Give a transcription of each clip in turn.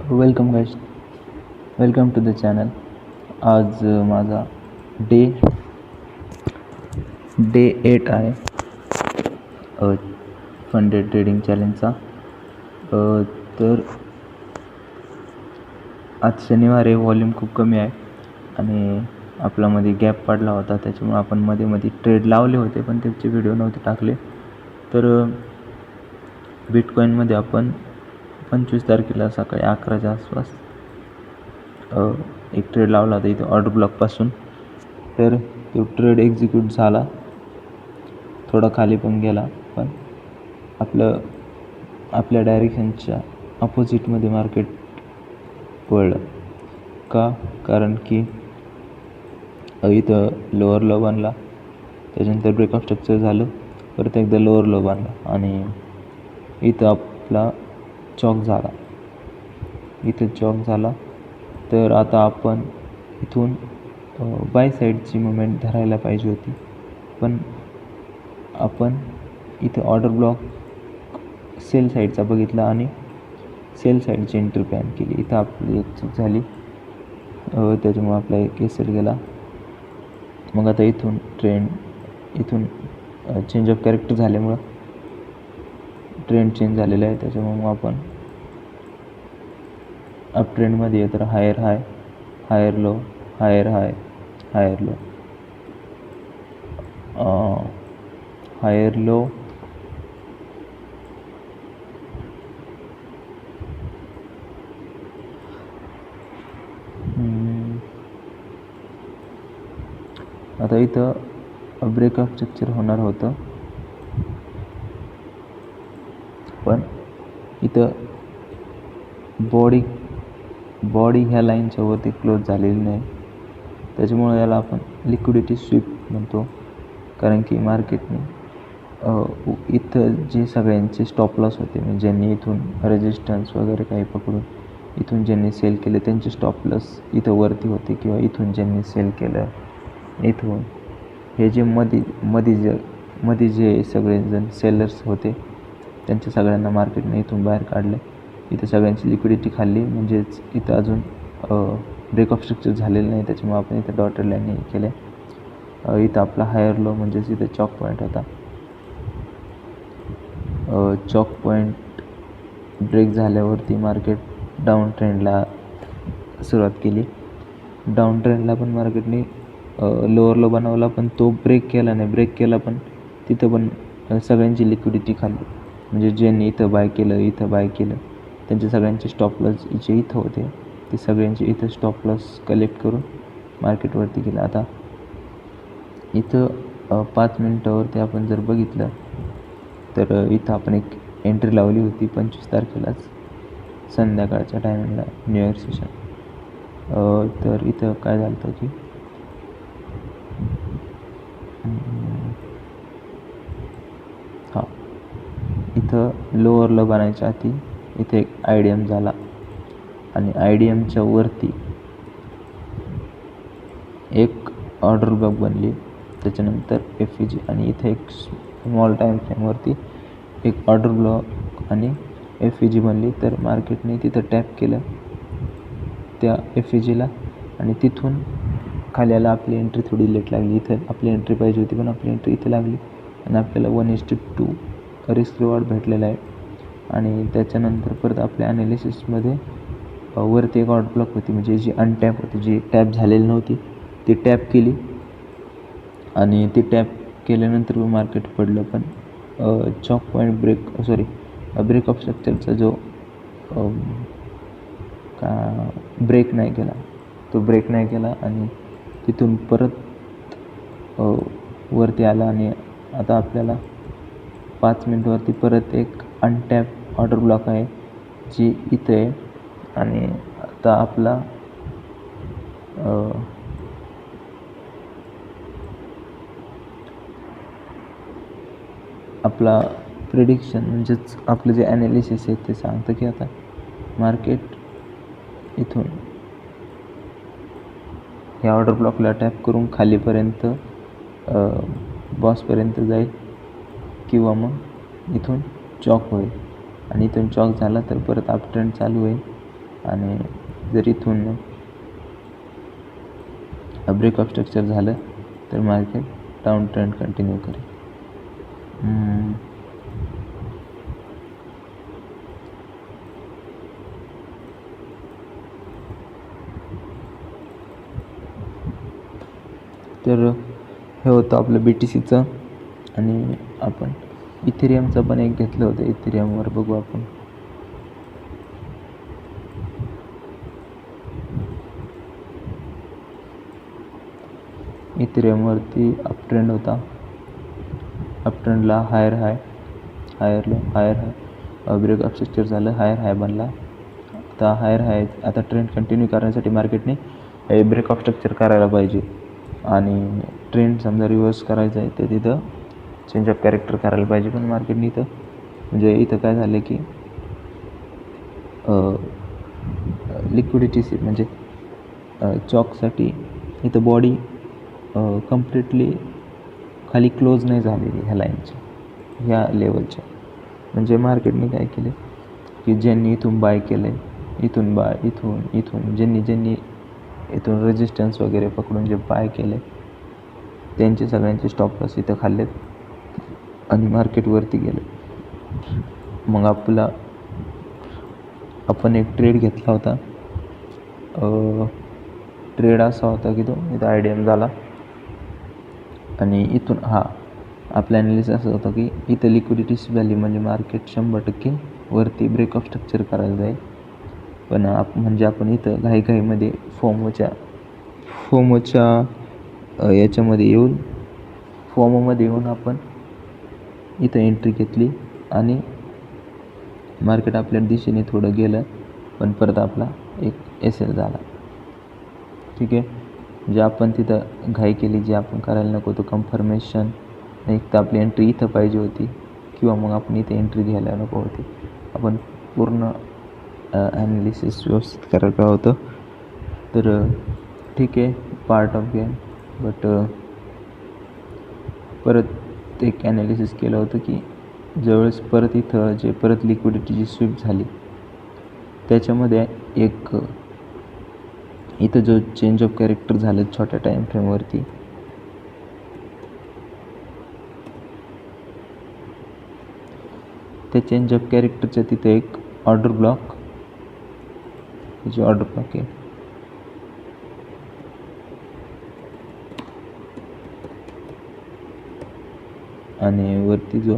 Welcome guys, welcome to the channel. आज माझा day 8 आहे फंडेड ट्रेडिंग चॅलेंजचा. तर आज शनिवार आहे, व्हॉल्यूम खूप कमी आहे आणि आपल्यामध्ये गॅप पडला होता, त्याच्यामुळे आपण मध्ये ट्रेड लावले होते पण त्याचे व्हिडिओ नव्हते टाकले. तर बिटकॉईनमध्ये आपण 25 तारखेला सकाळी 11च्या आसपास एक ट्रेड लावला होता इथे ऑर्डर ब्लॉकपासून. तर तो ट्रेड एक्झिक्यूट झाला, थोडा खाली पण गेला, पण आपल्या डायरेक्शनच्या अपोजिटमध्ये मार्केट पळलं. का? कारण की इथं लोअर लो बनला, त्याच्यानंतर ब्रेक ऑफ स्ट्रक्चर झालं, परत एकदा लोअर लो बनला आणि इथं आपला चॉक झाला. तर आता आपण इथून बाय साईडची मुवमेंट धरायला पाहिजे होती, पण आपण इथं ऑर्डर ब्लॉक सेल साईडचा बघितला आणि सेल साईडची एंट्री प्लॅन केली. इथं आपली एक चूक झाली, त्याच्यामुळे आपला एक केसेल गेला. मग आता इथून चेंज ऑफ कॅरेक्टर झाल्यामुळं ट्रेंड चेंज झालेला आहे, त्याच्यामुळे मग आपण अप ट्रेंडमध्ये आहे. तर हायर हाय, हायर लो, हायर हाय, हायर लो, हायर लो, आता इथं ब्रेक ऑफ स्ट्रक्चर होणार होतं, पण इथं बॉडी ह्या लाईनच्या वरती क्लोज झालेली नाही, त्याच्यामुळे याला आपण लिक्विडिटी स्वीप म्हणतो. कारण की मार्केटने इथं जे सगळ्यांचे स्टॉप लॉस होते, म्हणजे ज्यांनी इथून रेजिस्टन्स वगैरे काही पकडून इथून ज्यांनी सेल केले त्यांचे स्टॉप लॉस इथं वरती होते, किंवा इथून ज्यांनी सेल केलं इथून, हे जे मध्ये जे सगळेजण सेलर्स होते त्यांच्या सगळ्यांना मार्केटने इथून बाहेर काढले. इथं सगळ्यांची लिक्विडिटी खाल्ली, म्हणजेच इथं अजून ब्रेक ऑफ स्ट्रक्चर झालेलं नाही, त्याच्यामुळे आपण इथं डॉटेड लाईन केल्या. इथं आपला हायर लो म्हणजेच इथं चॉक पॉईंट होता. चॉक पॉईंट ब्रेक झाल्यावरती मार्केट डाऊन ट्रेंडला सुरुवात केली. डाऊन ट्रेंडला पण मार्केटने लोअर लो बनवला, पण तो ब्रेक केला पण तिथं पण सगळ्यांची लिक्विडिटी खाल्ली. म्हणजे ज्यांनी इथं बाय केलं त्यांचे सगळ्यांचे स्टॉप लॉस जे इथं होते ते सगळ्यांचे इथं स्टॉप लॉस कलेक्ट करून मार्केटवरती गेलं. आता इथं 5 मिनटावरती आपण जर बघितलं तर इथं आपण एक एंट्री लावली होती 25 तारखेलाच संध्याकाळच्या टायमिंगला, न्यू इयर सेशन. तर इथं काय झालं होतं की इथं लोअर लो बनायच्या आधी इथे एक IDM झाला आणि IDMच्या वरती एक ऑर्डर ब्लॉक बनली, त्याच्यानंतर FEG, आणि इथे एक स्मॉल टाईम फ्रेमवरती एक ऑर्डर ब्लॉक आणि FEG बनली. तर मार्केटने तिथं टॅप केलं त्या FEGला आणि तिथून खाली आला. आपली एंट्री थोडी लेट लागली, इथं आपली एंट्री पाहिजे होती पण आपली एंट्री इथे लागली आणि आपल्याला 1:2 रिस्क रिवॉर्ड भेटलेला आहे. आणि त्याच्यानंतर परत आपल्या ॲनालिसिसमध्ये वरती एक ऑर्डर ब्लॉक होती, म्हणजे जी अनटॅप होती, जी टॅप झालेली नव्हती, ती टॅप केली आणि ती टॅप केल्यानंतर मार्केट पडलं. पण चॉक पॉईंट ब्रेक ऑफ स्ट्रक्चरचा जो ब्रेक नाही केला आणि तिथून परत वरती आला. आणि आता आपल्याला 5 मिनिटवरती परत एक अनटॅप ऑर्डर ब्लॉक आहे जी इथे आहे. आणि आता आपला प्रिडिक्शन, म्हणजेच आपलं जे ॲनालिसिस आहे ते सांगतं की आता मार्केट इथून ह्या ऑर्डर ब्लॉकला टॅप करून खालीपर्यंत बॉसपर्यंत जाईल, किंवा मग इथून चॉक होईल. आणि इथून चॉक झाला तर परत अप ट्रेंड चालू होईल आणि जर इथून ब्रेक ऑफ स्ट्रक्चर झालं तर मार्केट डाऊन ट्रेंड कंटिन्यू करेल. तर हे होतं आपलं BTCचं. आणि आपण इथेरियमचं पण एक घेतलं होतं. इथेरियमवर बघू आपण. इथेरियमवरती अप ट्रेंड होता. अप ट्रेंडला higher high break of structure झालं, हायर हाय बनला. आता हायर हाय आता ट्रेंड कंटिन्यू करण्यासाठी मार्केटने ब्रेक ऑफ स्ट्रक्चर करायला पाहिजे. आणि ट्रेंड समजा रिव्हर्स करायचं आहे तर तिथं चेंज ऑफ कॅरेक्टर करायला पाहिजे. पण मार्केटने इथं म्हणजे इथं काय झालं की लिक्विडिटी म्हणजे चॉकसाठी इथं बॉडी कम्प्लिटली खाली क्लोज नाही झालेली ह्या लाईनच्या, ह्या लेवलच्या. म्हणजे मार्केटने काय केले की ज्यांनी इथून बाय केले, इथून ज्यांनी इथून रेजिस्टन्स वगैरे पकडून जे बाय केले त्यांचे सगळ्यांचे स्टॉप लॉस इथं खाल्लेत आणि मार्केटवरती गेले. मग आपण एक ट्रेड घेतला होता. ट्रेड असा होता की तो इथं IDM झाला आणि इथून आपला ॲनालिसिस असं होतं की इथं लिक्विडिटीची व्हॅल्यू म्हणजे मार्केट 100% वरती ब्रेक ऑफ स्ट्रक्चर करायला जाईल. पण आपण इथं घाईमध्ये फोमोच्या याच्यामध्ये येऊन आपण इथं एंट्री घेतली आणि मार्केट आपल्या दिशेने थोडं गेलं, पण परत आपला एक SL झाला. ठीक आहे. म्हणजे आपण तिथं घाई केली, जे आपण करायला नको होतं. कन्फर्मेशन एक तर आपली एंट्री इथं पाहिजे होती किंवा मग आपण इथे एंट्री घ्यायला नको होती. आपण पूर्ण ॲनालिसिस व्यवस्थित करायला पाहिजे होतं. तर ठीक आहे, पार्ट ऑफ गेम. बट परत एक ॲनालिसिस केलं होतं की ज्यावेळेस परत लिक्विडिटीची स्विफ्ट झाली त्याच्यामध्ये इथं जो चेंज ऑफ कॅरेक्टर झालं छोट्या टाईम फ्रेमवरती, त्या चेंज ऑफ कॅरेक्टरच्या तिथे एक ऑर्डर ब्लॉक आहे. आणि वरती जो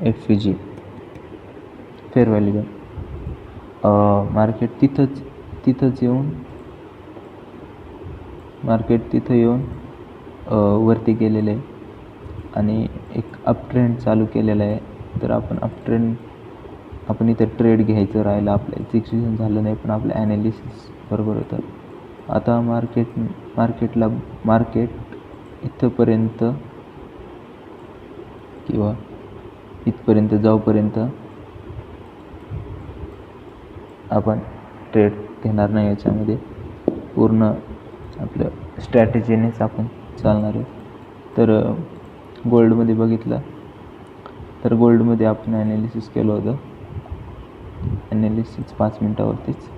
FVG फेअर व्हॅल्यू मार्केट तिथं येऊन वरती गेलेलं आहे आणि एक अप ट्रेंड चालू केलेला आहे. तर आपण इथं ट्रेड घ्यायचं राहिलं, आपलं एक्झिक्युशन झालं नाही, पण आपलं ॲनालिसिस बरोबर होतं. आता मार्केट इथपर्यंत किंवा इथपर्यंत जाऊपर्यंत आपण ट्रेड घेणार नाही. याच्यामध्ये पूर्ण आपलं स्ट्रॅटेजीनेच आपण चालणार आहे. तर गोल्डमध्ये बघितलं तर गोल्डमध्ये आपण ॲनालिसिस केलं होतं. ॲनालिसिस 5 मिनटावरतीच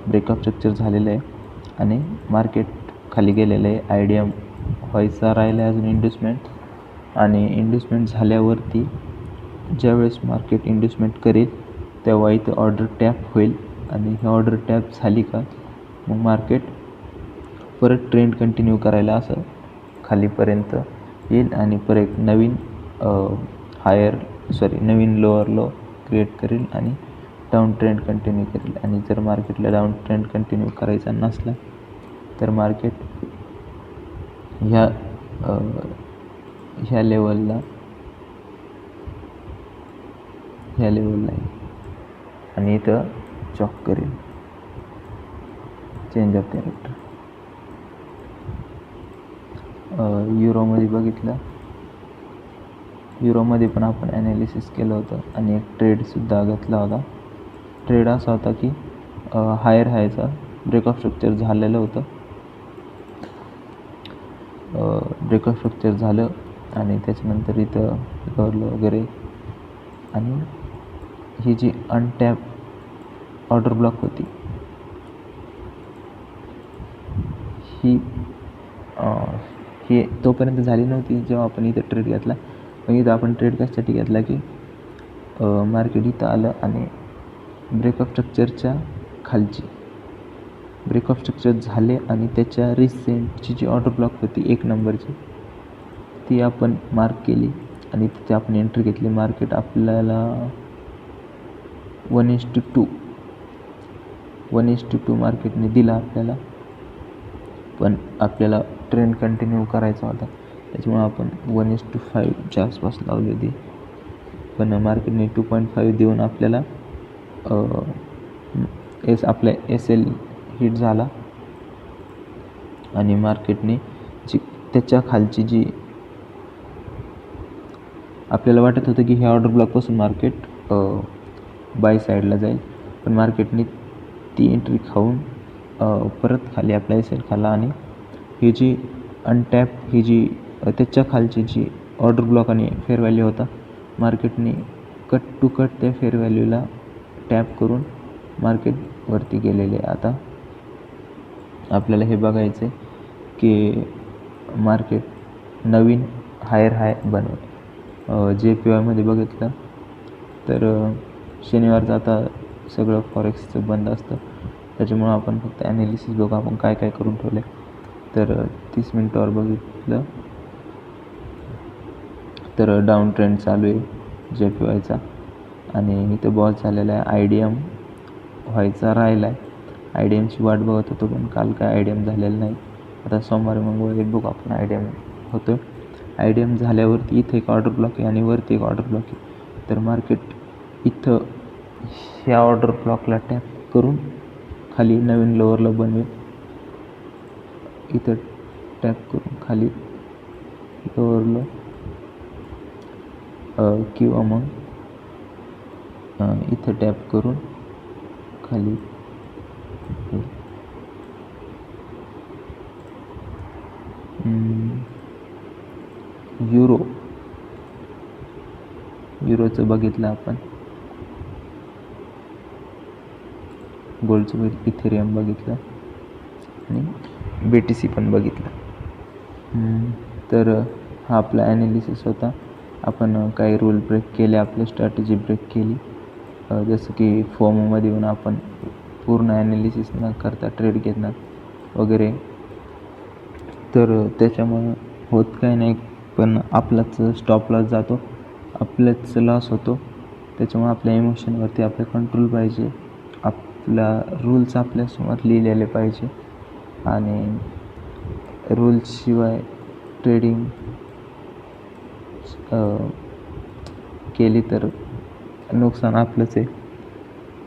ब्रेक ऑफ स्ट्रक्चर झालेलं आहे आणि मार्केट खाली गेलेलं आहे. IDM व्हायचा राहिला आहे अजून इंड्युसमेंट. आणि इंड्युसमेंट झाल्यावरती ज्यावेळेस मार्केट इंड्युसमेंट करेल तेव्हा इथं ऑर्डर टॅप होईल आणि ही ऑर्डर टॅप झाली का मग मार्केट परत ट्रेंड कंटिन्यू करायला असं खालीपर्यंत येईल आणि परत नवीन नवीन लोअर लो क्रिएट करेल आणि डाऊन ट्रेंड कंटिन्यू करेल. आणि जर मार्केटला डाऊन ट्रेंड कंटिन्यू करायचा नसला तर मार्केट ह्या लेवलला आहे आणि इथं चॉक करेल चेंज ऑफ कॅरेक्टर. युरोमध्ये बघितलं, युरोमध्ये पण आपण ॲनालिसिस केलं होतं आणि एक ट्रेडसुद्धा घेतला होता. ट्रेड असा होता की हायर हायचा ब्रेक ऑफ स्ट्रक्चर झालेलं होतं. ब्रेक ऑफ स्ट्रक्चर झालं आणि त्याच्यानंतर इथं रिकवरलं वगैरे आणि ही जी अनटॅप ऑर्डर ब्लॉक होती ही ही तोपर्यंत झाली नव्हती जेव्हा आपण इथं ट्रेड घेतला. पण इथं आपण ट्रेड कशासाठी घेतला की मार्केट इथं आलं आणि ब्रेक ऑफ स्ट्रक्चरच्या खालची ब्रेक ऑफ स्ट्रक्चर झाले आणि त्याच्या रिसेंटची जी ऑर्डर ब्लॉक होती 1 नंबरची ती आपण मार्क केली आणि तिथे आपण एंट्री घेतली. मार्केट आपल्याला 1:2 मार्केटने दिला आपल्याला, पण आपल्याला ट्रेंड कंटिन्यू करायचा होता त्याच्यामुळे आपण 1:5च्या आसपास लावली होती. पण मार्केटने 2.5 देऊन आपल्याला आपल्या SL हिट झाला आणि मार्केटने जी त्याच्या खालची जी आपल्याला वाटत होतं की ह्या ऑर्डर ब्लॉकपासून मार्केट बाय साईडला जाईल, पण मार्केटने ती एंट्री खाऊन परत खाली आपला SL खाला आणि ही जी अनटॅप ही जी त्याच्या खालची जी ऑर्डर ब्लॉक आणि फेअर व्हॅल्यू होता मार्केटने कट टू कट त्या फेअर व्हॅल्यूला टॅप करून मार्केट वरती गेलेले. आता आपल्याला हे बघायचं आहे की मार्केट नवीन हायर हाय बनवेल. JPYमध्ये बघितलं तर शनिवारचं आता सगळं फॉरेक्सचं बंद असतं त्याच्यामुळं आपण फक्त ॲनालिसिस बघू आपण काय काय करून ठेवलं आहे. तर 30 मिनिटावर बघितलं तर डाऊन ट्रेंड चालू आहे JPYचा आणि इथं बॉस झालेला आहे. IDM व्हायचा राहिला आहे. IDMची वाट बघत होतो पण काल काय IDM झालेलं नाही. आता सोमवारी मंगळवारी बघू आपण IDM होतो. IDM झाल्यावरती इथं एक ऑर्डर ब्लॉक आहे आणि वरती एक ऑर्डर ब्लॉक आहे. तर मार्केट इथं ह्या ऑर्डर ब्लॉकला टॅप करून खाली नवीन लोअरला बनवेल. इथं टॅप करून खाली लोअरला किंवा मग इथं टॅप करून खाली युरोचं बघितलं आपण, गोल्डचं इथेरियम बघितलं आणि BTC पण बघितलं. तर हा आपला ॲनालिसिस होता. आपण काही रूल ब्रेक केले, आपली स्ट्रॅटेजी ब्रेक केली. जसं की फोमोमध्ये येऊन आपण पूर्ण ॲनालिसिस न करता ट्रेड घेणार वगैरे. तर त्याच्यामुळं होत काही नाही, पण आपलाच स्टॉप लॉस जातो, आपल्याच लॉस होतो. त्याच्यामुळे आपल्या इमोशनवरती आपलं कंट्रोल पाहिजे. आपला रूल्स आपल्यासमोर लिहिलेले पाहिजे आणि रूल्सशिवाय ट्रेडिंग केली तर नुकसान आपलंच आहे.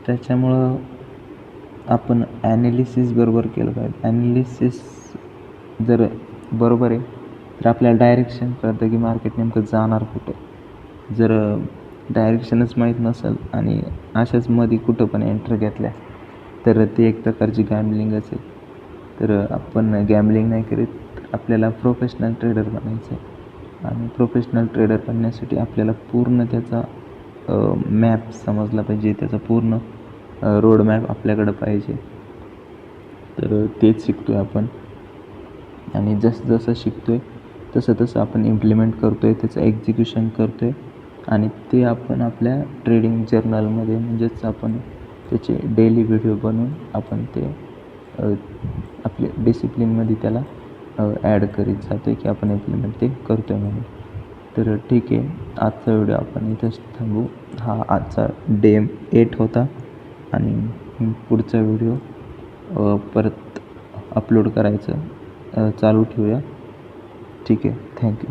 त्याच्यामुळं आपण ॲनालिसिस बरोबर केलं पाहिजे. ॲनालिसिस जर बरोबर आहे तर आपल्याला डायरेक्शन कळतं की मार्केट नेमकं जाणार कुठे. जर डायरेक्शनच माहीत नसेल आणि अशाच मध्ये कुठं पण एंट्री घेतल्या तर ते एक प्रकारची गॅम्बलिंगच आहे. तर आपण गॅम्बलिंग नाही करीत, आपल्याला प्रोफेशनल ट्रेडर बनायचं आहे आणि प्रोफेशनल ट्रेडर बनण्यासाठी आपल्याला पूर्ण त्याचा मॅप समजला पाहिजे, त्याचा पूर्ण रोड मॅप आपल्याकडं पाहिजे. तर तेच शिकतो आहे आपण आणि जसं जसं शिकतो आहे तसं तसं आपण इम्प्लिमेंट करतो आहे, त्याचं एक्झिक्युशन करतो आहे आणि ते आपण आपल्या ट्रेडिंग जर्नलमध्ये म्हणजेच आपण त्याचे डेली व्हिडिओ बनवून आपण ते आपले डिसिप्लिनमध्ये त्याला ॲड करीत जातो आहे की आपण इम्प्लिमेंट ते करतो आहे म्हणून. तर ठीक आहे, आजचा व्हिडिओ आपण इथंच थांबू. हा आजचा डे 8 होता आणि पुढचा व्हिडिओ परत अपलोड करायचं चालू ठेवूया. ठीक आहे, थँक्यू.